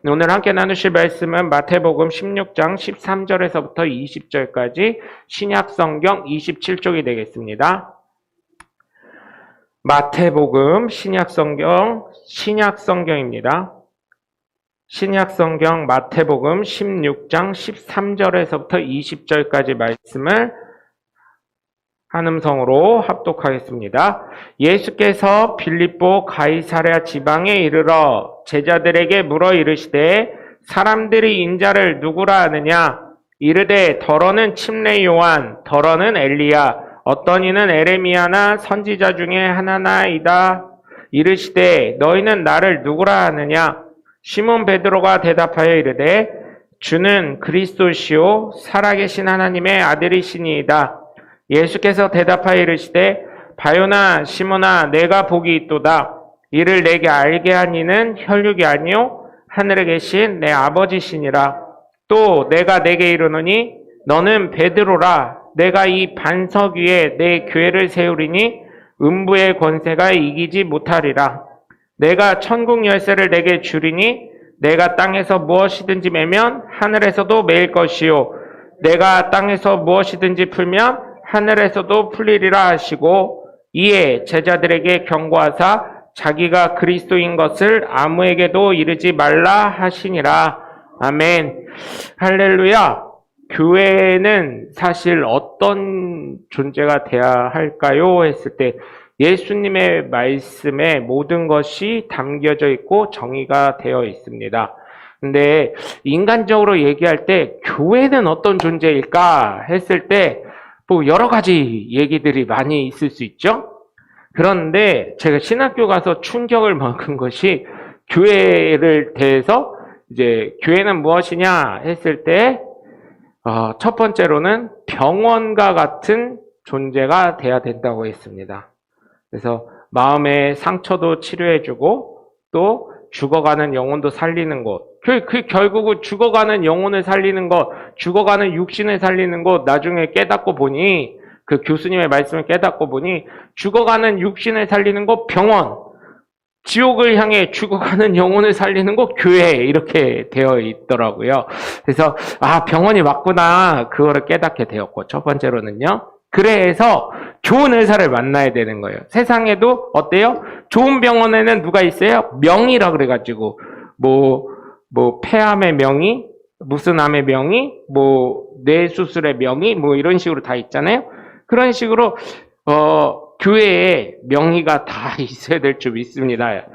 오늘 함께 나누실 말씀은 마태복음 16장 13절에서부터 20절까지 신약성경 27쪽이 되겠습니다. 마태복음 신약성경입니다. 신약성경 마태복음 16장 13절에서부터 20절까지 말씀을 한음성으로 합독하겠습니다. 예수께서 빌립보 가이사랴 지방에 이르러 제자들에게 물어 이르시되 사람들이 인자를 누구라 하느냐? 이르되 더러는 침례 요한, 더러는 엘리야, 어떤 이는 에레미야나 선지자 중에 하나나이다. 이르시되 너희는 나를 누구라 하느냐? 시몬 베드로가 대답하여 이르되 주는 그리스도시요 살아계신 하나님의 아들이시니이다. 예수께서 대답하여 이르시되 바요나 시몬아 내가 복이 있도다. 이를 내게 알게 한 이는 혈육이 아니요 하늘에 계신 내 아버지시니라. 또 내가 내게 이르노니 너는 베드로라. 내가 이 반석 위에 내 교회를 세우리니 음부의 권세가 이기지 못하리라. 내가 천국 열쇠를 내게 주리니 내가 땅에서 무엇이든지 매면 하늘에서도 매일 것이요 내가 땅에서 무엇이든지 풀면 하늘에서도 풀리리라 하시고 이에 제자들에게 경고하사 자기가 그리스도인 것을 아무에게도 이르지 말라 하시니라. 아멘. 할렐루야. 교회는 사실 어떤 존재가 돼야 할까요? 했을 때 예수님의 말씀에 모든 것이 담겨져 있고 정의가 되어 있습니다. 근데 인간적으로 얘기할 때 교회는 어떤 존재일까 했을 때 뭐 여러 가지 얘기들이 많이 있을 수 있죠. 그런데 제가 신학교 가서 충격을 먹은 것이 교회를 대해서 이제 교회는 무엇이냐 했을 때 첫 번째로는 병원과 같은 존재가 돼야 된다고 했습니다. 그래서 마음의 상처도 치료해주고 또 죽어가는 영혼도 살리는 곳. 결국은 죽어가는 영혼을 살리는 것, 죽어가는 육신을 살리는 것, 나중에 깨닫고 보니, 그 교수님의 말씀을 깨닫고 보니, 죽어가는 육신을 살리는 것, 병원, 지옥을 향해 죽어가는 영혼을 살리는 것, 교회, 이렇게 되어 있더라고요. 그래서, 병원이 맞구나, 그거를 깨닫게 되었고, 첫 번째로는요. 그래서 좋은 의사를 만나야 되는 거예요. 세상에도 어때요? 좋은 병원에는 누가 있어요? 명의라 그래가지고 뭐 폐암의 명의, 무슨 암의 명의, 뇌수술의 명의, 이런 식으로 다 있잖아요. 그런 식으로 교회에 명의가 다 있어야 될 줄 믿습니다.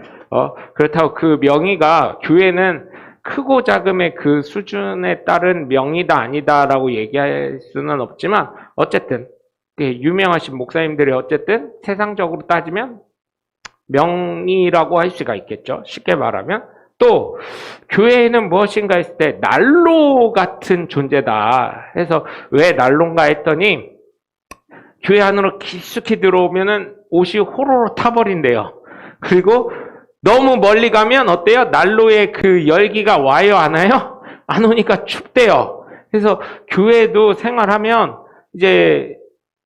그렇다고 그 명의가 교회는 크고 작음의 그 수준에 따른 명의다 아니다라고 얘기할 수는 없지만 어쨌든 유명하신 목사님들이 어쨌든 세상적으로 따지면 명의라고 할 수가 있겠죠. 쉽게 말하면. 또 교회는 무엇인가 했을 때 난로 같은 존재다 해서 왜 난로인가 했더니 교회 안으로 깊숙이 들어오면은 옷이 호로로 타버린대요. 그리고 너무 멀리 가면 어때요? 난로에 그 열기가 와요 안 와요? 안 오니까 춥대요. 그래서 교회도 생활하면 이제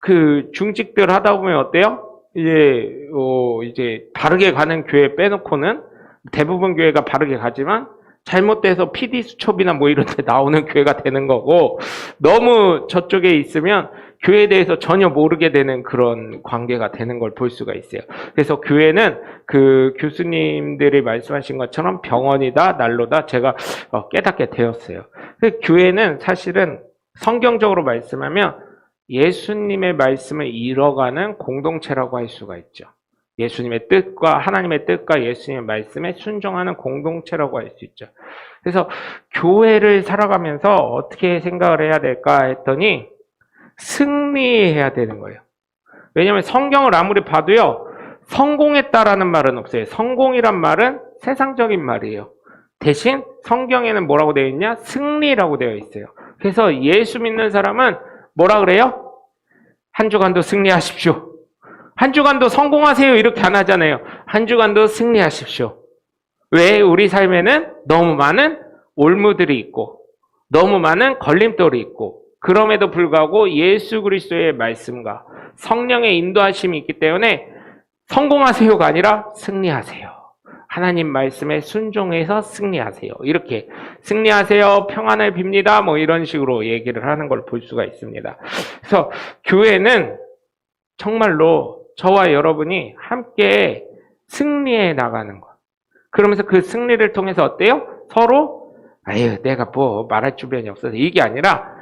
그 중직들 하다 보면 어때요? 이제 바르게 가는 교회 빼놓고는 대부분 교회가 바르게 가지만 잘못돼서 PD 수첩이나 이런 데 나오는 교회가 되는 거고 너무 저쪽에 있으면 교회에 대해서 전혀 모르게 되는 그런 관계가 되는 걸 볼 수가 있어요. 그래서 교회는 그 교수님들이 말씀하신 것처럼 병원이다, 난로다 제가 깨닫게 되었어요. 교회는 사실은 성경적으로 말씀하면 예수님의 말씀을 이뤄가는 공동체라고 할 수가 있죠. 예수님의 뜻과 하나님의 뜻과 예수님의 말씀에 순종하는 공동체라고 할 수 있죠. 그래서 교회를 살아가면서 어떻게 생각을 해야 될까 했더니 승리해야 되는 거예요. 왜냐하면 성경을 아무리 봐도요. 성공했다라는 말은 없어요. 성공이란 말은 세상적인 말이에요. 대신 성경에는 뭐라고 되어 있냐? 승리라고 되어 있어요. 그래서 예수 믿는 사람은 뭐라 그래요? 한 주간도 승리하십시오. 한 주간도 성공하세요. 이렇게 안 하잖아요. 한 주간도 승리하십시오. 왜? 우리 삶에는 너무 많은 올무들이 있고 너무 많은 걸림돌이 있고 그럼에도 불구하고 예수 그리스도의 말씀과 성령의 인도하심이 있기 때문에 성공하세요가 아니라 승리하세요. 하나님 말씀에 순종해서 승리하세요. 이렇게 승리하세요. 평안을 빕니다. 뭐 이런 식으로 얘기를 하는 걸 볼 수가 있습니다. 그래서 교회는 정말로 저와 여러분이 함께 승리해 나가는 것. 그러면서 그 승리를 통해서 어때요? 서로 아유 내가 뭐 말할 주변이 없어서 이게 아니라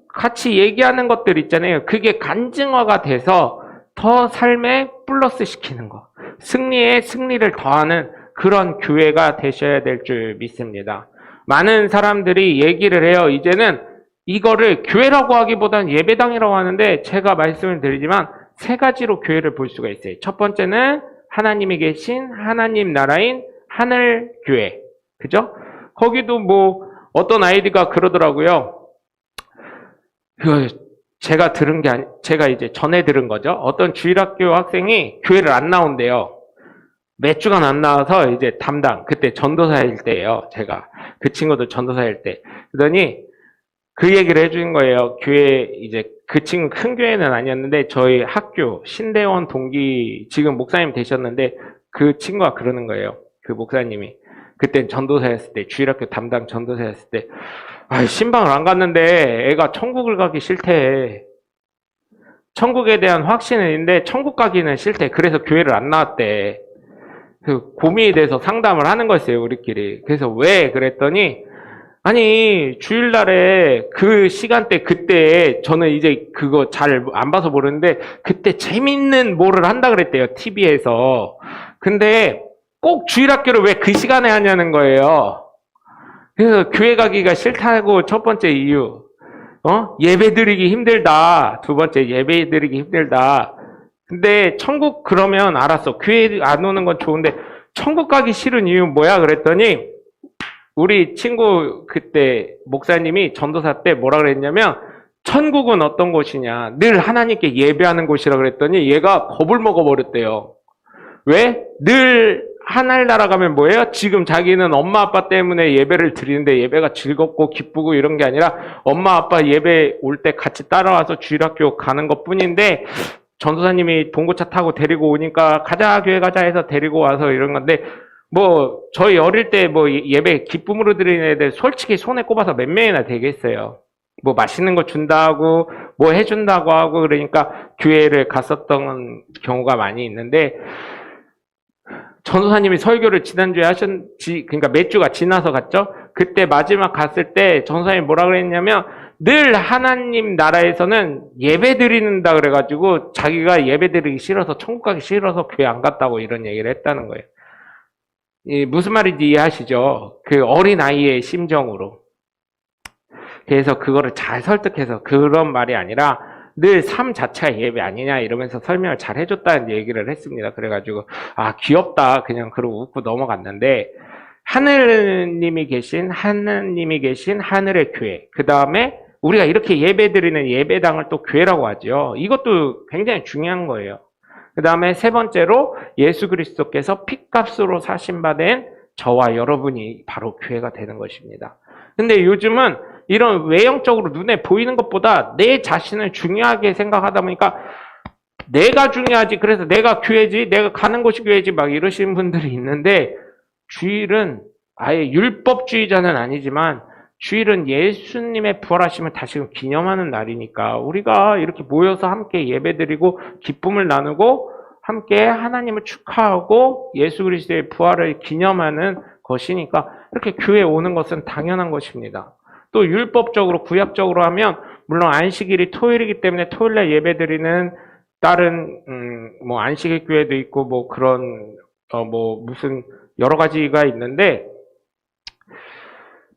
같이 얘기하는 것들 있잖아요. 그게 간증화가 돼서 더 삶에 플러스 시키는 거. 승리에 승리를 더하는 그런 교회가 되셔야 될 줄 믿습니다. 많은 사람들이 얘기를 해요. 이제는 이거를 교회라고 하기보다는 예배당이라고 하는데 제가 말씀을 드리지만 세 가지로 교회를 볼 수가 있어요. 첫 번째는 하나님이 계신 하나님 나라인 하늘교회. 그죠? 거기도 뭐 어떤 아이디가 그러더라고요. 제가 들은 게 제가 이제 전에 들은 거죠. 어떤 주일학교 학생이 교회를 안 나온대요. 몇 주간 안 나와서 이제 담당, 그때 전도사일 때예요. 제가 그 친구도 전도사일 때. 그러더니 그 얘기를 해주는 거예요. 교회 이제 그 친구 큰 교회는 아니었는데 저희 학교 신대원 동기 지금 목사님 되셨는데 그 친구가 그러는 거예요. 그 목사님이 그때 전도사였을 때 주일학교 담당 전도사였을 때 신방을 안 갔는데 애가 천국을 가기 싫대. 천국에 대한 확신은 있는데 천국 가기는 싫대. 그래서 교회를 안 나왔대. 그 고민에 대해서 상담을 하는 거였어요, 우리끼리. 그래서 왜? 그랬더니 아니 주일날에 그 시간대 그때 저는 이제 그거 잘 안 봐서 모르는데 그때 재밌는 뭐를 한다 그랬대요, TV에서. 근데 꼭 주일학교를 왜 그 시간에 하냐는 거예요. 그래서 교회 가기가 싫다고 첫 번째 이유. 예배 드리기 힘들다. 두 번째, 예배 드리기 힘들다. 근데 천국 그러면 알았어. 교회 안 오는 건 좋은데 천국 가기 싫은 이유 뭐야? 그랬더니 우리 친구 그때 목사님이 전도사 때 뭐라 그랬냐면 천국은 어떤 곳이냐? 늘 하나님께 예배하는 곳이라 그랬더니 얘가 겁을 먹어버렸대요. 왜? 늘 하늘나라 가면 뭐예요? 지금 자기는 엄마 아빠 때문에 예배를 드리는데 예배가 즐겁고 기쁘고 이런 게 아니라 엄마 아빠 예배 올 때 같이 따라와서 주일학교 가는 것 뿐인데 전도사님이 봉고차 타고 데리고 오니까 가자 교회 가자 해서 데리고 와서 이런 건데 뭐 저희 어릴 때 뭐 예배 기쁨으로 드리는 애들 솔직히 손에 꼽아서 몇 명이나 되겠어요. 뭐 맛있는 거 준다고 뭐 해준다고 하고 그러니까 교회를 갔었던 경우가 많이 있는데 전도사님이 설교를 지난주에 그러니까 몇 주가 지나서 갔죠? 그때 마지막 갔을 때 전도사님이 뭐라 그랬냐면 늘 하나님 나라에서는 예배 드린다 그래가지고 자기가 예배 드리기 싫어서 천국 가기 싫어서 교회 안 갔다고 이런 얘기를 했다는 거예요. 무슨 말인지 이해하시죠? 그 어린 아이의 심정으로. 그래서 그거를 잘 설득해서 그런 말이 아니라 늘 삶 자체가 예배 아니냐 이러면서 설명을 잘 해줬다는 얘기를 했습니다. 그래가지고 귀엽다 그냥 그러고 웃고 넘어갔는데 하나님이 계신 하늘의 교회, 그 다음에 우리가 이렇게 예배드리는 예배당을 또 교회라고 하죠. 이것도 굉장히 중요한 거예요. 그 다음에 세 번째로 예수 그리스도께서 핏값으로 사신받은 저와 여러분이 바로 교회가 되는 것입니다. 근데 요즘은 이런 외형적으로 눈에 보이는 것보다 내 자신을 중요하게 생각하다 보니까 내가 중요하지, 그래서 내가 교회지, 내가 가는 곳이 교회지 막 이러시는 분들이 있는데 주일은 아예 율법주의자는 아니지만 주일은 예수님의 부활하심을 다시금 기념하는 날이니까 우리가 이렇게 모여서 함께 예배드리고 기쁨을 나누고 함께 하나님을 축하하고 예수 그리스도의 부활을 기념하는 것이니까 이렇게 교회에 오는 것은 당연한 것입니다. 또 율법적으로 구약적으로 하면 물론 안식일이 토요일이기 때문에 토요일날 예배드리는 다른 뭐 안식일 교회도 있고 뭐 그런 뭐 무슨 여러 가지가 있는데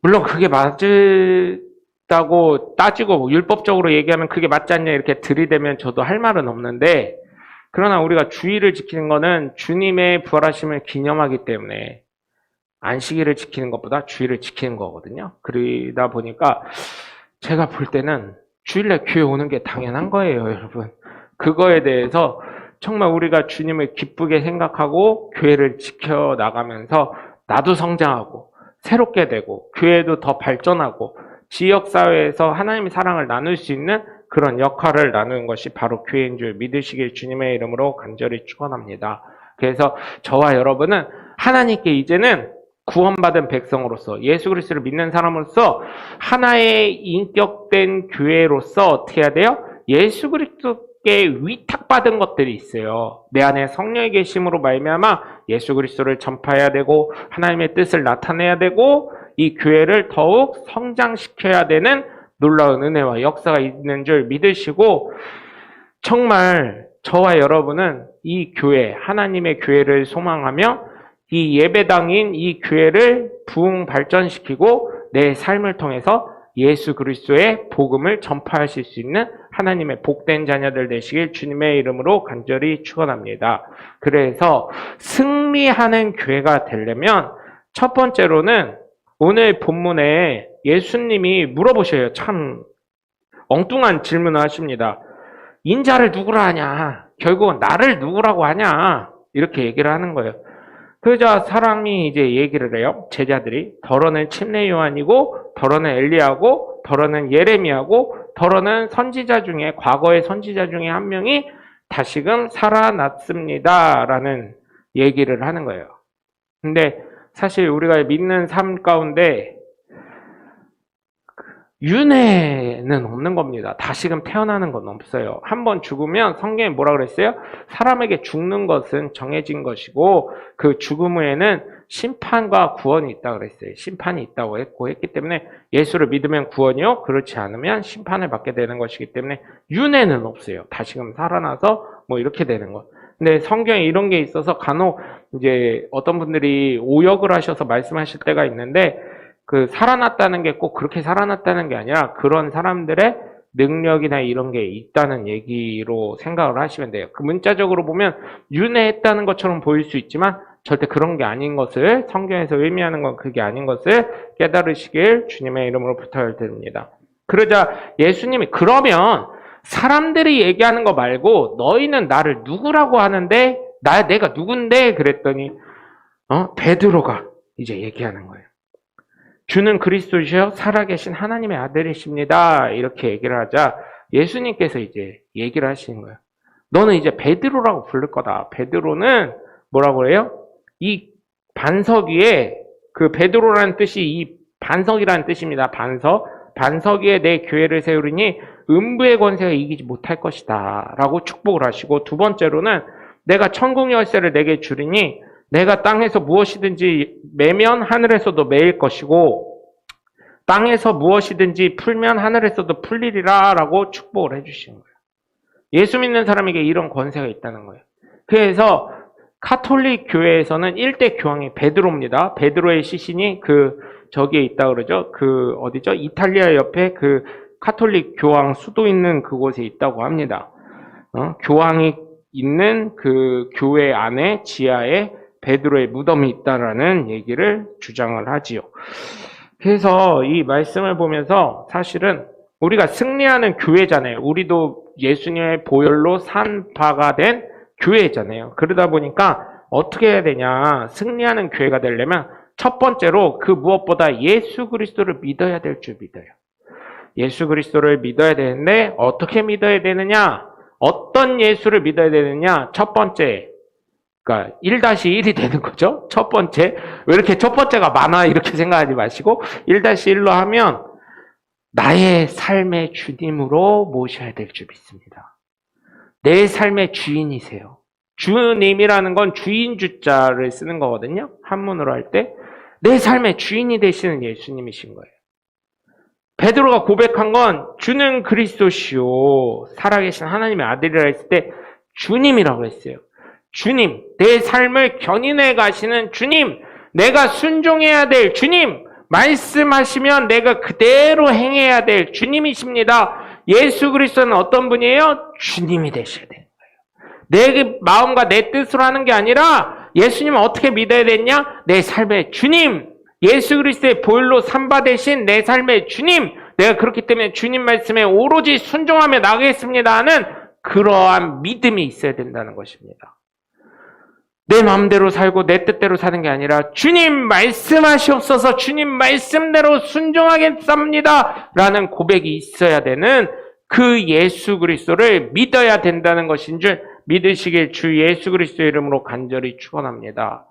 물론 그게 맞다고 따지고 율법적으로 얘기하면 그게 맞지 않냐 이렇게 들이대면 저도 할 말은 없는데 그러나 우리가 주일을 지키는 거는 주님의 부활하심을 기념하기 때문에 안식일을 지키는 것보다 주일을 지키는 거거든요. 그러다 보니까 제가 볼 때는 주일날 교회 오는 게 당연한 거예요, 여러분. 그거에 대해서 정말 우리가 주님을 기쁘게 생각하고 교회를 지켜나가면서 나도 성장하고 새롭게 되고 교회도 더 발전하고 지역사회에서 하나님의 사랑을 나눌 수 있는 그런 역할을 나누는 것이 바로 교회인 줄 믿으시길 주님의 이름으로 간절히 축원합니다. 그래서 저와 여러분은 하나님께 이제는 구원받은 백성으로서 예수 그리스도를 믿는 사람으로서 하나의 인격된 교회로서 어떻게 해야 돼요? 예수 그리스도께 위탁받은 것들이 있어요. 내 안에 성령의 계심으로 말미암아 예수 그리스도를 전파해야 되고 하나님의 뜻을 나타내야 되고 이 교회를 더욱 성장시켜야 되는 놀라운 은혜와 역사가 있는 줄 믿으시고 정말 저와 여러분은 이 교회, 하나님의 교회를 소망하며 이 예배당인 이 교회를 부흥 발전시키고 내 삶을 통해서 예수 그리스도의 복음을 전파하실 수 있는 하나님의 복된 자녀들 되시길 주님의 이름으로 간절히 축원합니다. 그래서 승리하는 교회가 되려면 첫 번째로는 오늘 본문에 예수님이 물어보셔요. 참 엉뚱한 질문을 하십니다. 인자를 누구라 하냐? 결국은 나를 누구라고 하냐? 이렇게 얘기를 하는 거예요. 그러자 사람이 이제 얘기를 해요. 제자들이 더러는 침례 요한이고 더러는 엘리야고 더러는 예레미야고 더러는 선지자 중에 과거의 선지자 중에 한 명이 다시금 살아났습니다. 라는 얘기를 하는 거예요. 근데 사실 우리가 믿는 삶 가운데 윤회는 없는 겁니다. 다시금 태어나는 건 없어요. 한번 죽으면 성경에 뭐라 그랬어요? 사람에게 죽는 것은 정해진 것이고 그 죽음 후에는 심판과 구원이 있다고 그랬어요. 심판이 있다고 했기 때문에 예수를 믿으면 구원이요. 그렇지 않으면 심판을 받게 되는 것이기 때문에 윤회는 없어요. 다시금 살아나서 뭐 이렇게 되는 것. 근데 성경에 이런 게 있어서 간혹 이제 어떤 분들이 오역을 하셔서 말씀하실 때가 있는데 그 살아났다는 게 꼭 그렇게 살아났다는 게 아니라 그런 사람들의 능력이나 이런 게 있다는 얘기로 생각을 하시면 돼요. 그 문자적으로 보면 윤회했다는 것처럼 보일 수 있지만 절대 그런 게 아닌 것을 성경에서 의미하는 건 그게 아닌 것을 깨달으시길 주님의 이름으로 부탁을 드립니다. 그러자 예수님이 그러면 사람들이 얘기하는 거 말고 너희는 나를 누구라고 하는데 내가 누군데 그랬더니 베드로가 이제 얘기하는 거예요. 주는 그리스도시여 살아계신 하나님의 아들이십니다. 이렇게 얘기를 하자 예수님께서 이제 얘기를 하시는 거예요. 너는 이제 베드로라고 부를 거다. 베드로는 뭐라고 해요? 이 반석 위에 그 베드로라는 뜻이 이 반석이라는 뜻입니다. 반석 위에 내 교회를 세우리니 음부의 권세가 이기지 못할 것이다. 라고 축복을 하시고 두 번째로는 내가 천국 열쇠를 내게 주리니 내가 땅에서 무엇이든지 매면 하늘에서도 매일 것이고 땅에서 무엇이든지 풀면 하늘에서도 풀리리라 라고 축복을 해주시는 거예요. 예수 믿는 사람에게 이런 권세가 있다는 거예요. 그래서 카톨릭 교회에서는 1대 교황이 베드로입니다. 베드로의 시신이 저기에 있다 그러죠. 어디죠? 이탈리아 옆에 카톨릭 교황 수도 있는 그곳에 있다고 합니다. 교황이 있는 그 교회 안에 지하에 베드로의 무덤이 있다라는 얘기를 주장을 하지요. 그래서 이 말씀을 보면서 사실은 우리가 승리하는 교회잖아요. 우리도 예수님의 보혈로 산 바가 된 교회잖아요. 그러다 보니까 어떻게 해야 되냐. 승리하는 교회가 되려면 첫 번째로 그 무엇보다 예수 그리스도를 믿어야 될 줄 믿어요. 예수 그리스도를 믿어야 되는데 어떻게 믿어야 되느냐? 어떤 예수를 믿어야 되느냐? 첫 번째, 그러니까 1-1이 되는 거죠. 첫 번째. 왜 이렇게 첫 번째가 많아? 이렇게 생각하지 마시고 1-1로 하면 나의 삶의 주님으로 모셔야 될 줄 믿습니다. 내 삶의 주인이세요. 주님이라는 건 주인 주자를 쓰는 거거든요. 한문으로 할 때. 내 삶의 주인이 되시는 예수님이신 거예요. 베드로가 고백한 건 주는 그리스도시요 살아계신 하나님의 아들이라 했을 때 주님이라고 했어요. 주님, 내 삶을 견인해 가시는 주님, 내가 순종해야 될 주님, 말씀하시면 내가 그대로 행해야 될 주님이십니다. 예수 그리스도는 어떤 분이에요? 주님이 되셔야 돼요. 내 마음과 내 뜻으로 하는 게 아니라 예수님은 어떻게 믿어야 되냐? 내 삶의 주님, 예수 그리스도의 보혈로 삼바되신 내 삶의 주님, 내가 그렇기 때문에 주님 말씀에 오로지 순종하며 나가겠습니다 하는 그러한 믿음이 있어야 된다는 것입니다. 내 마음대로 살고 내 뜻대로 사는 게 아니라 주님 말씀하시옵소서, 주님 말씀대로 순종하겠습니다 라는 고백이 있어야 되는 그 예수 그리스도를 믿어야 된다는 것인 줄 믿으시길 주 예수 그리스도의 이름으로 간절히 축원합니다.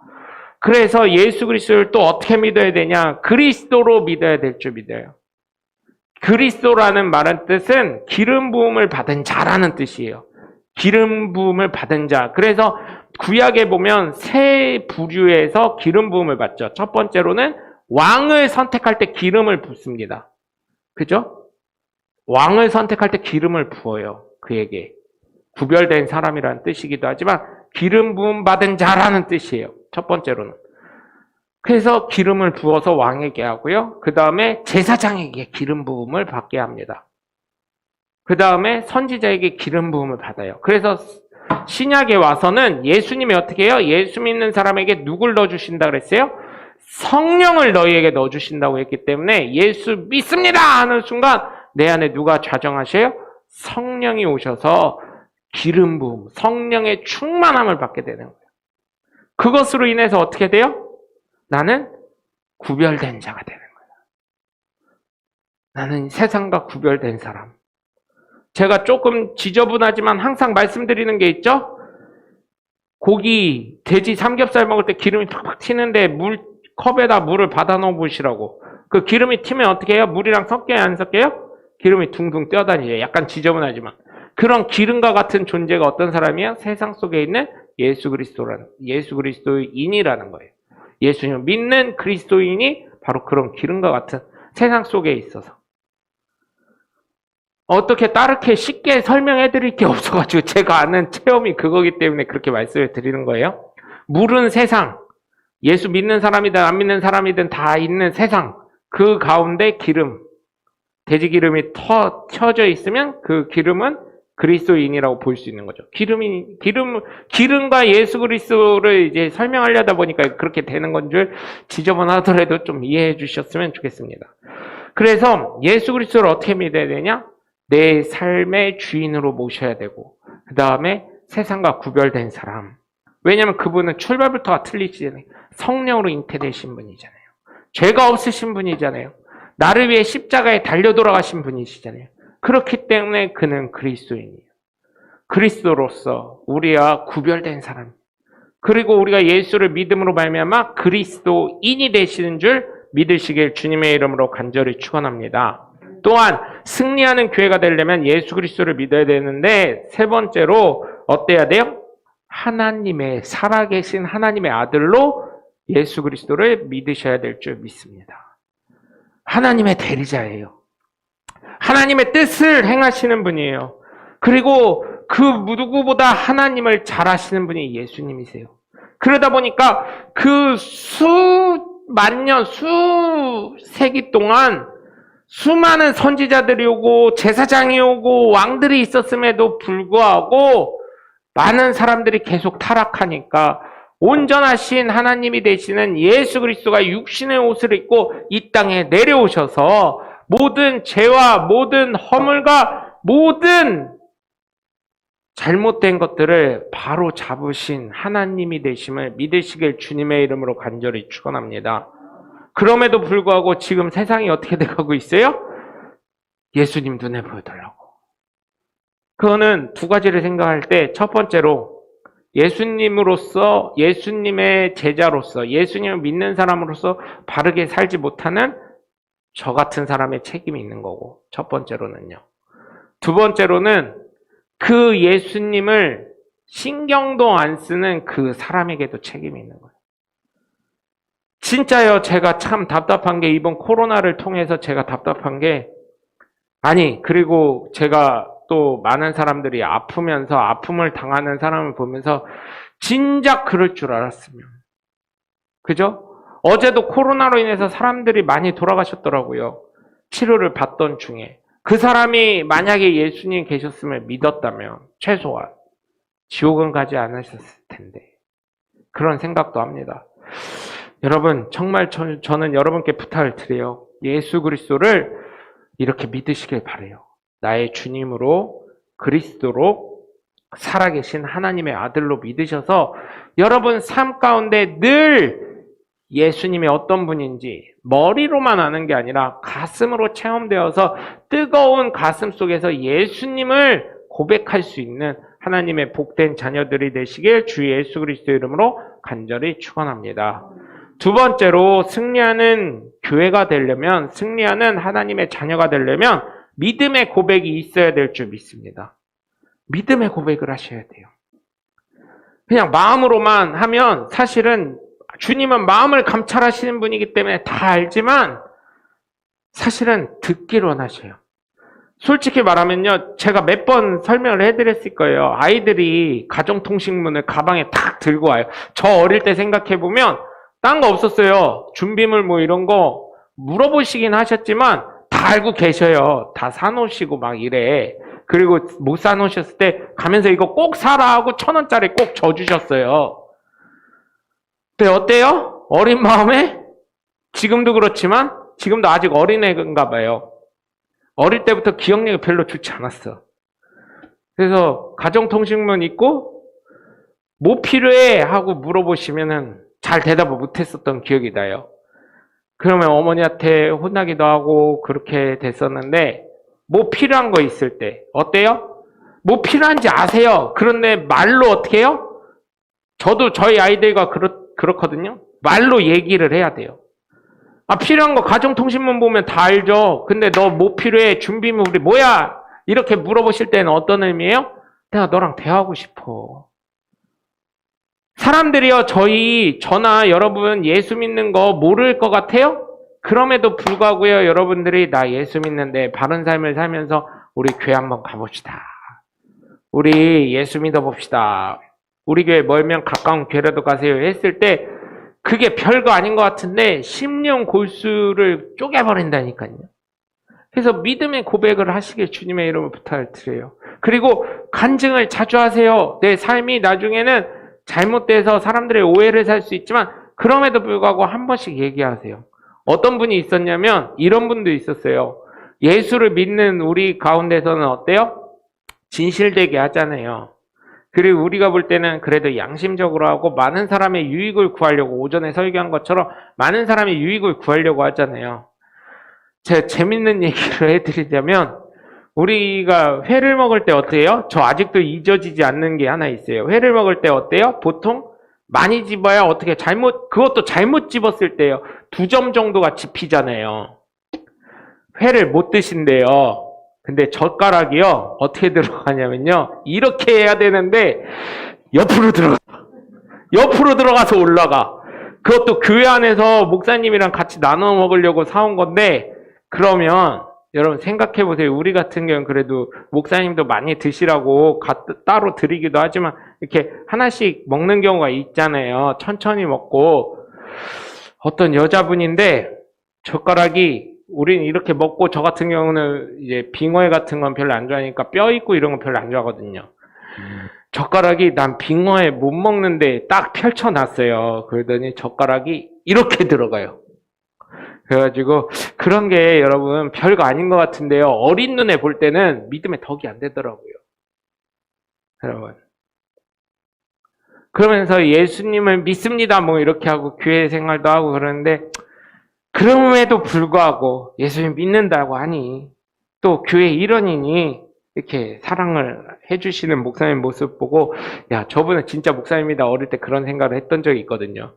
그래서 예수 그리스도를 또 어떻게 믿어야 되냐? 그리스도로 믿어야 될 줄 믿어요. 그리스도라는 말은 뜻은 기름 부음을 받은 자라는 뜻이에요. 기름 부음을 받은 자. 그래서 구약에 보면 세 부류에서 기름 부음을 받죠. 첫 번째로는 왕을 선택할 때 기름을 붓습니다. 그죠? 왕을 선택할 때 기름을 부어요. 그에게. 구별된 사람이라는 뜻이기도 하지만 기름 부음 받은 자라는 뜻이에요. 첫 번째로는. 그래서 기름을 부어서 왕에게 하고요. 그 다음에 제사장에게 기름 부음을 받게 합니다. 그 다음에 선지자에게 기름 부음을 받아요. 그래서 신약에 와서는 예수님이 어떻게 해요? 예수 믿는 사람에게 누굴 넣어주신다 그랬어요? 성령을 너희에게 넣어주신다고 했기 때문에 예수 믿습니다 하는 순간 내 안에 누가 좌정하셔요? 성령이 오셔서 기름 부음, 성령의 충만함을 받게 되는 거예요. 그것으로 인해서 어떻게 돼요? 나는 구별된 자가 되는 거예요. 나는 세상과 구별된 사람. 제가 조금 지저분하지만 항상 말씀드리는 게 있죠? 고기, 돼지 삼겹살 먹을 때 기름이 팍팍 튀는데 컵에다 물을 받아 놓으시라고. 그 기름이 튀면 어떻게 해요? 물이랑 섞여요? 안 섞여요? 기름이 둥둥 뛰어다니죠. 약간 지저분하지만. 그런 기름과 같은 존재가 어떤 사람이에요? 세상 속에 있는 예수 그리스도인이라는 거예요. 예수님을 믿는 그리스도인이 바로 그런 기름과 같은 세상 속에 있어서. 어떻게 따르게 쉽게 설명해 드릴 게 없어가지고 제가 아는 체험이 그거기 때문에 그렇게 말씀을 드리는 거예요. 물은 세상, 예수 믿는 사람이든 안 믿는 사람이든 다 있는 세상, 그 가운데 기름, 돼지 기름이 켜져 있으면 그 기름은 그리스도인이라고 볼 수 있는 거죠. 기름과 예수 그리스도를 이제 설명하려다 보니까 그렇게 되는 건 줄 지저분하더라도 좀 이해해 주셨으면 좋겠습니다. 그래서 예수 그리스도를 어떻게 믿어야 되냐? 내 삶의 주인으로 모셔야 되고, 그 다음에 세상과 구별된 사람. 왜냐하면 그분은 출발부터가 틀리시잖아요. 성령으로 잉태되신 분이잖아요. 죄가 없으신 분이잖아요. 나를 위해 십자가에 달려 돌아가신 분이시잖아요. 그렇기 때문에 그는 그리스도인이에요. 그리스도로서 우리와 구별된 사람. 그리고 우리가 예수를 믿음으로 말미암아 그리스도인이 되시는 줄 믿으시길 주님의 이름으로 간절히 축원합니다. 또한 승리하는 교회가 되려면 예수 그리스도를 믿어야 되는데 세 번째로 어때야 돼요? 하나님의 살아계신 하나님의 아들로 예수 그리스도를 믿으셔야 될 줄 믿습니다. 하나님의 대리자예요. 하나님의 뜻을 행하시는 분이에요. 그리고 그 누구보다 하나님을 잘 아시는 분이 예수님이세요. 그러다 보니까 그 수만 년, 수세기 동안 수많은 선지자들이 오고 제사장이 오고 왕들이 있었음에도 불구하고 많은 사람들이 계속 타락하니까 온전하신 하나님이 되시는 예수 그리스도가 육신의 옷을 입고 이 땅에 내려오셔서 모든 죄와 모든 허물과 모든 잘못된 것들을 바로 잡으신 하나님이 되심을 믿으시길 주님의 이름으로 간절히 축원합니다. 그럼에도 불구하고 지금 세상이 어떻게 돼가고 있어요? 예수님 눈에 보여달라고. 그거는 두 가지를 생각할 때 첫 번째로 예수님으로서, 예수님의 제자로서, 예수님을 믿는 사람으로서 바르게 살지 못하는 저 같은 사람의 책임이 있는 거고, 첫 번째로는요. 두 번째로는 그 예수님을 신경도 안 쓰는 그 사람에게도 책임이 있는 거예요. 진짜요, 제가 참 답답한 게 이번 코로나를 통해서 제가 답답한 게 그리고 제가 또 많은 사람들이 아프면서 아픔을 당하는 사람을 보면서 진작 그럴 줄 알았으면. 그죠? 어제도 코로나로 인해서 사람들이 많이 돌아가셨더라고요. 치료를 받던 중에. 그 사람이 만약에 예수님 계셨으면 믿었다면 최소한 지옥은 가지 않으셨을 텐데. 그런 생각도 합니다. 여러분, 정말 저는 여러분께 부탁을 드려요. 예수 그리스도를 이렇게 믿으시길 바라요. 나의 주님으로 그리스도로 살아계신 하나님의 아들로 믿으셔서 여러분 삶 가운데 늘 예수님이 어떤 분인지 머리로만 아는 게 아니라 가슴으로 체험되어서 뜨거운 가슴 속에서 예수님을 고백할 수 있는 하나님의 복된 자녀들이 되시길 주 예수 그리스도 이름으로 간절히 축원합니다. 두 번째로 승리하는 교회가 되려면, 승리하는 하나님의 자녀가 되려면 믿음의 고백이 있어야 될 줄 믿습니다. 믿음의 고백을 하셔야 돼요. 그냥 마음으로만 하면 사실은 주님은 마음을 감찰하시는 분이기 때문에 다 알지만 사실은 듣기로 원하셔요. 솔직히 말하면요, 제가 몇 번 설명을 해드렸을 거예요. 아이들이 가정통신문을 가방에 탁 들고 와요. 저 어릴 때 생각해보면 딴 거 없었어요. 준비물 뭐 이런 거 물어보시긴 하셨지만 다 알고 계셔요. 다 사놓으시고 막 이래. 그리고 못 사놓으셨을 때 가면서 이거 꼭 사라 하고 1,000원짜리 꼭 줘주셨어요. 근데 어때요? 어린 마음에? 지금도 그렇지만 지금도 아직 어린애인가 봐요. 어릴 때부터 기억력이 별로 좋지 않았어. 그래서 가정통신문 있고 뭐 필요해? 하고 물어보시면은 잘 대답을 못했었던 기억이 나요. 그러면 어머니한테 혼나기도 하고 그렇게 됐었는데 뭐 필요한 거 있을 때 어때요? 뭐 필요한지 아세요? 그런데 말로 어떻게 해요? 저도 저희 아이들과 그렇거든요. 말로 얘기를 해야 돼요. 아, 필요한 거 가정통신문 보면 다 알죠. 근데 너 뭐 필요해? 준비물이 뭐야? 이렇게 물어보실 때는 어떤 의미예요? 내가 너랑 대화하고 싶어. 사람들이요, 저나 여러분 예수 믿는 거 모를 것 같아요? 그럼에도 불구하고요, 여러분들이 나 예수 믿는데 바른 삶을 살면서 우리 교회 한번 가봅시다. 우리 예수 믿어봅시다. 우리 교회 멀면 가까운 교회라도 가세요 했을 때 그게 별거 아닌 것 같은데 심령 골수를 쪼개버린다니까요. 그래서 믿음의 고백을 하시길 주님의 이름으로 부탁을 드려요. 그리고 간증을 자주 하세요. 내 삶이 나중에는 잘못돼서 사람들의 오해를 살 수 있지만 그럼에도 불구하고 한 번씩 얘기하세요. 어떤 분이 있었냐면 이런 분도 있었어요. 예수를 믿는 우리 가운데서는 어때요? 진실되게 하잖아요. 그리고 우리가 볼 때는 그래도 양심적으로 하고 많은 사람의 유익을 구하려고, 오전에 설교한 것처럼 많은 사람의 유익을 구하려고 하잖아요. 제가 재밌는 얘기를 해드리자면 우리가 회를 먹을 때 어때요? 저 아직도 잊어지지 않는 게 하나 있어요. 회를 먹을 때 어때요? 보통 많이 집어야 어떻게 그것도 잘못 집었을 때요. 2점 정도가 집히잖아요. 회를 못 드신대요. 근데 젓가락이요, 어떻게 들어가냐면요, 이렇게 해야 되는데 옆으로 들어가서 올라가. 그것도 교회 안에서 목사님이랑 같이 나눠 먹으려고 사온 건데, 그러면 여러분 생각해 보세요. 우리 같은 경우는 그래도 목사님도 많이 드시라고 따로 드리기도 하지만 이렇게 하나씩 먹는 경우가 있잖아요. 천천히 먹고. 어떤 여자분인데 젓가락이, 우리는 이렇게 먹고, 저 같은 경우는 이제 빙어 같은 건 별로 안 좋아하니까 뼈 있고 이런 건 별로 안 좋아하거든요. 젓가락이 난 빙어에 못 먹는데 딱 펼쳐놨어요. 그러더니 젓가락이 이렇게 들어가요. 그래가지고 그런 게 여러분 별거 아닌 것 같은데요. 어린 눈에 볼 때는 믿음에 덕이 안 되더라고요. 여러분. 그러면서 예수님을 믿습니다 뭐 이렇게 하고 교회 생활도 하고 그러는데, 그럼에도 불구하고 예수님 믿는다고 하니 또 교회 일원이니 이렇게 사랑을 해주시는 목사님 모습 보고, 야, 저분은 진짜 목사님이다. 어릴 때 그런 생각을 했던 적이 있거든요.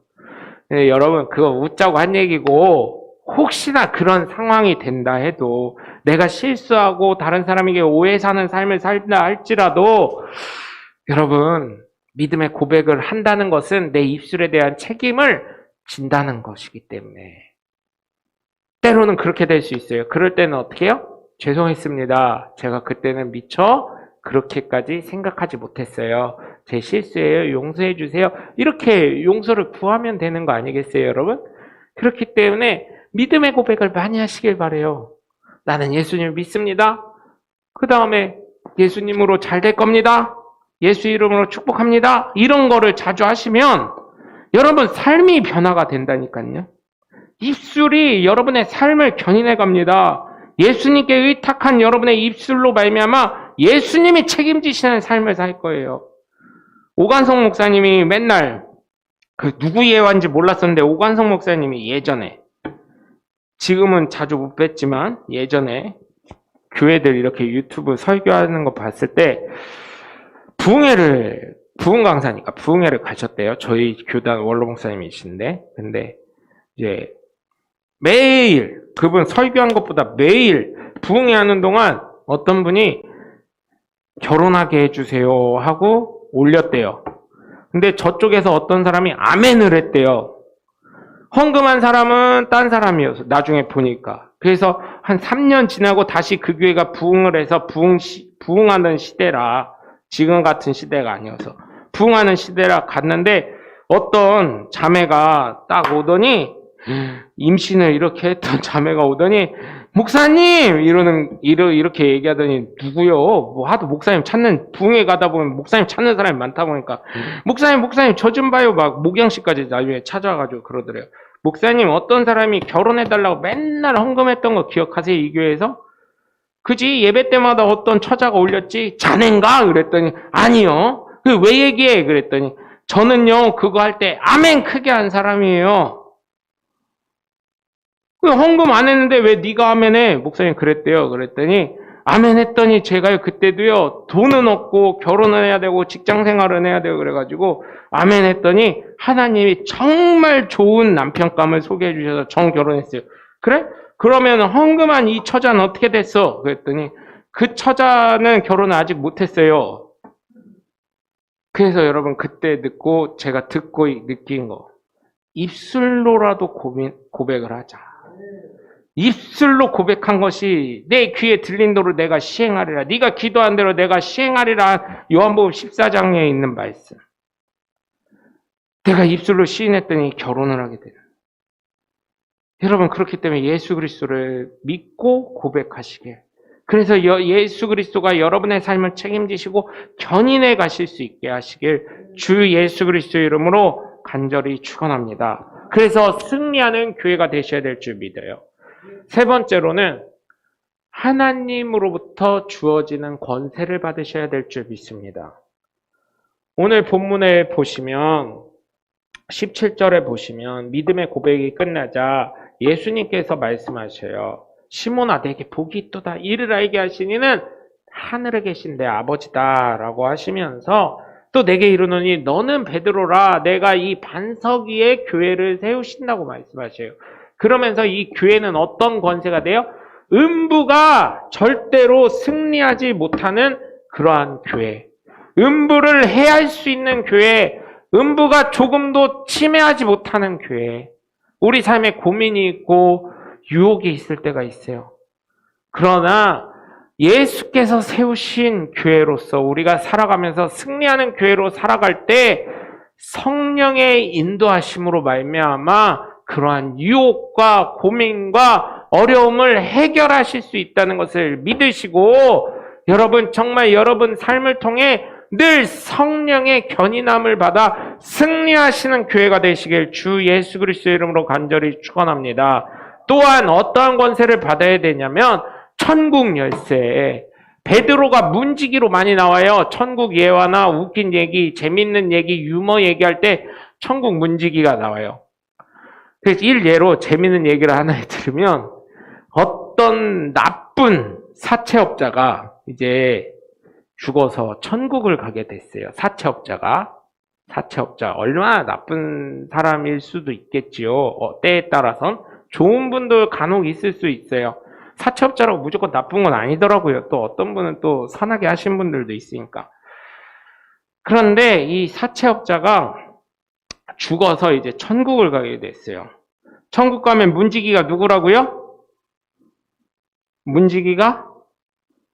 네, 여러분, 그거 웃자고 한 얘기고, 혹시나 그런 상황이 된다 해도, 내가 실수하고 다른 사람에게 오해 사는 삶을 살다 할지라도, 여러분, 믿음의 고백을 한다는 것은 내 입술에 대한 책임을 진다는 것이기 때문에 때로는 그렇게 될 수 있어요. 그럴 때는 어떻게 해요? 죄송했습니다. 제가 그때는 미처 그렇게까지 생각하지 못했어요. 제 실수예요. 용서해 주세요. 이렇게 용서를 구하면 되는 거 아니겠어요, 여러분? 그렇기 때문에 믿음의 고백을 많이 하시길 바래요. 나는 예수님을 믿습니다. 그 다음에 예수님으로 잘 될 겁니다. 예수 이름으로 축복합니다. 이런 거를 자주 하시면 여러분 삶이 변화가 된다니까요. 입술이 여러분의 삶을 견인해 갑니다. 예수님께 의탁한 여러분의 입술로 말미암아 예수님이 책임지시는 삶을 살 거예요. 오관성 목사님이 맨날, 누구 예화인지 몰랐었는데 오관성 목사님이 예전에, 지금은 자주 못 뵀지만 예전에 교회들 이렇게 유튜브 설교하는 거 봤을 때 부흥회를 부흥 강사니까 부흥회를 가셨대요. 저희 교단 원로 목사님이신데, 근데 이제 매일 그분 설교한 것보다 매일 부흥회 하는 동안 어떤 분이 결혼하게 해주세요 하고 올렸대요. 근데 저쪽에서 어떤 사람이 아멘을 했대요. 헌금한 사람은 딴 사람이어서 나중에 보니까. 그래서 한 3년 지나고 다시 그 교회가 부흥을 해서 부흥하는 시대라, 지금 같은 시대가 아니어서 부흥하는 시대라 갔는데 어떤 자매가 딱 오더니, 임신을 이렇게 했던 자매가 오더니 목사님 이렇게 얘기하더니, 누구요? 뭐 하도 목사님 찾는, 부흥회 가다 보면 목사님 찾는 사람이 많다 보니까 목사님 저 좀 봐요. 막 목양식까지 나중에 찾아와가지고 그러더래요. 목사님, 어떤 사람이 결혼해달라고 맨날 헌금했던 거 기억하세요? 이 교회에서? 그지? 예배 때마다 어떤 처자가 올렸지? 자넨가? 그랬더니 아니요. 왜 얘기해? 그랬더니 저는요 그거 할 때 아멘 크게 한 사람이에요. 헌금 안 했는데 왜 네가 아멘해? 목사님 그랬대요. 그랬더니 아멘 했더니 제가요 그때도요 돈은 없고 결혼을 해야 되고 직장 생활은 해야 되고 그래가지고 아멘 했더니 하나님이 정말 좋은 남편감을 소개해 주셔서 정 결혼했어요. 그래? 그러면 헌금한 이 처자는 어떻게 됐어? 그랬더니 그 처자는 결혼을 아직 못했어요. 그래서 여러분 그때 제가 듣고 느낀 거, 입술로라도 고백을 하자. 입술로 고백한 것이 내 귀에 들린 대로 내가 시행하리라. 네가 기도한 대로 내가 시행하리라. 요한복음 14장에 있는 말씀. 내가 입술로 시인했더니 결혼을 하게 되는. 여러분 그렇기 때문에 예수 그리스도를 믿고 고백하시길. 그래서 예수 그리스도가 여러분의 삶을 책임지시고 견인해 가실 수 있게 하시길 주 예수 그리스도의 이름으로 간절히 축원합니다. 그래서 승리하는 교회가 되셔야 될 줄 믿어요. 세 번째로는 하나님으로부터 주어지는 권세를 받으셔야 될 줄 믿습니다. 오늘 본문에 보시면 17절에 보시면 믿음의 고백이 끝나자 예수님께서 말씀하셔요. 시몬아 내게 복이 있도다. 이를 알게 하시니는 하늘에 계신 내 아버지다 라고 하시면서 또 내게 이르노니 너는 베드로라. 내가 이 반석 위에 교회를 세우신다고 말씀하셔요. 그러면서 이 교회는 어떤 권세가 돼요? 음부가 절대로 승리하지 못하는 그러한 교회. 음부를 해할 수 있는 교회. 음부가 조금도 침해하지 못하는 교회. 우리 삶에 고민이 있고 유혹이 있을 때가 있어요. 그러나 예수께서 세우신 교회로서 우리가 살아가면서 승리하는 교회로 살아갈 때 성령의 인도하심으로 말미암아 그러한 유혹과 고민과 어려움을 해결하실 수 있다는 것을 믿으시고 여러분 정말 여러분 삶을 통해 늘 성령의 견인함을 받아 승리하시는 교회가 되시길 주 예수 그리스도의 이름으로 간절히 축원합니다. 또한 어떠한 권세를 받아야 되냐면 천국 열쇠. 베드로가 문지기로 많이 나와요. 천국 예화나 웃긴 얘기, 재밌는 얘기, 유머 얘기할 때 천국 문지기가 나와요. 그래서 일예로 재밌는 얘기를 하나 들으면 어떤 나쁜 사채업자가 이제 죽어서 천국을 가게 됐어요. 사채업자 얼마나 나쁜 사람일 수도 있겠지요. 때에 따라선 좋은 분들 간혹 있을 수 있어요. 사채업자라고 무조건 나쁜 건 아니더라고요. 또 어떤 분은 또 선하게 하신 분들도 있으니까. 그런데 이 사채업자가 죽어서 이제 천국을 가게 됐어요. 천국 가면 문지기가 누구라고요? 문지기가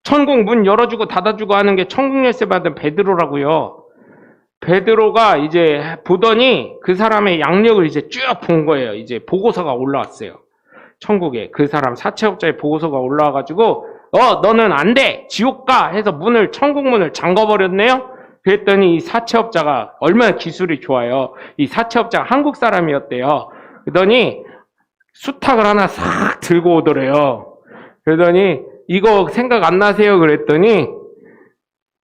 천국 문 열어주고 닫아주고 하는 게 천국 열쇠 받은 베드로라고요. 베드로가 이제 보더니 그 사람의 양력을 이제 쭉 본 거예요. 이제 보고서가 올라왔어요. 천국에 그 사람 사채업자의 보고서가 올라와가지고 너는 안 돼! 지옥 가! 해서 천국 문을 잠궈버렸네요. 그랬더니 이 사채업자가 얼마나 기술이 좋아요. 이 사채업자가 한국 사람이었대요. 그러더니 수탉을 하나 싹 들고 오더래요. 그러더니 이거 생각 안 나세요? 그랬더니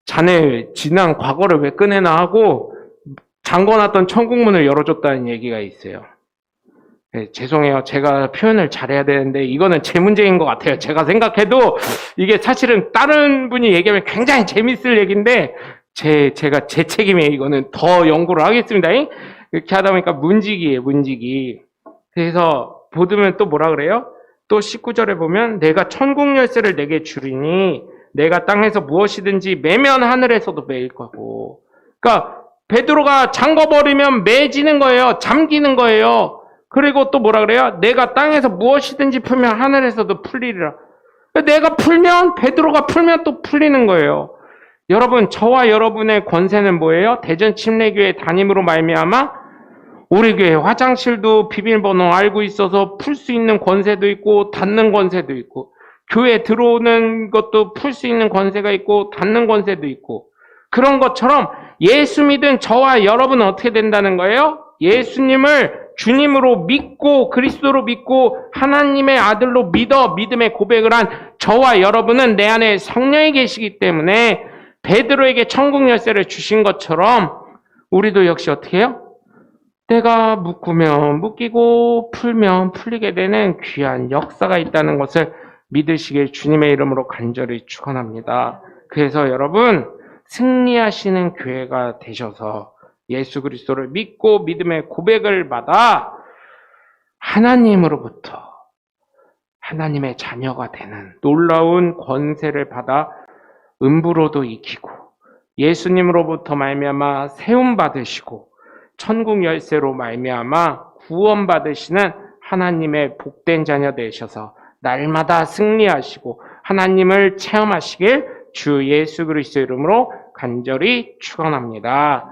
자네 지난 과거를 왜 꺼내나 하고 잠궈놨던 천국문을 열어줬다는 얘기가 있어요. 네, 죄송해요. 제가 표현을 잘해야 되는데 이거는 제 문제인 것 같아요. 제가 생각해도 이게 사실은 다른 분이 얘기하면 굉장히 재밌을 얘기인데 제가 제 책임이에요. 이거는 더 연구를 하겠습니다. 이렇게 하다 보니까 문지기예요, 문지기. 그래서 보면 또 뭐라 그래요? 또 19절에 보면 내가 천국 열쇠를 내게 주리니 내가 땅에서 무엇이든지 매면 하늘에서도 매일 거고. 그러니까 베드로가 잠궈버리면 매지는 거예요. 잠기는 거예요. 그리고 또 뭐라 그래요? 내가 땅에서 무엇이든지 풀면 하늘에서도 풀리리라. 내가 풀면, 베드로가 풀면 또 풀리는 거예요. 여러분, 저와 여러분의 권세는 뭐예요? 대전 침례교회 담임으로 말미암아 우리 교회 화장실도 비밀번호 알고 있어서 풀 수 있는 권세도 있고 닫는 권세도 있고, 교회 들어오는 것도 풀 수 있는 권세가 있고 닫는 권세도 있고, 그런 것처럼 예수 믿은 저와 여러분은 어떻게 된다는 거예요? 예수님을 주님으로 믿고 그리스도로 믿고 하나님의 아들로 믿어 믿음의 고백을 한 저와 여러분은 내 안에 성령이 계시기 때문에 베드로에게 천국 열쇠를 주신 것처럼 우리도 역시 어떻게 해요? 때가 묶으면 묶이고 풀면 풀리게 되는 귀한 역사가 있다는 것을 믿으시길 주님의 이름으로 간절히 축원합니다. 그래서 여러분, 승리하시는 교회가 되셔서 예수 그리스도를 믿고 믿음의 고백을 받아 하나님으로부터 하나님의 자녀가 되는 놀라운 권세를 받아 음부로도 익히고 예수님으로부터 말미암아 세움 받으시고 천국 열쇠로 말미암아 구원 받으시는 하나님의 복된 자녀 되셔서 날마다 승리하시고 하나님을 체험하시길 주 예수 그리스도 이름으로 간절히 축원합니다.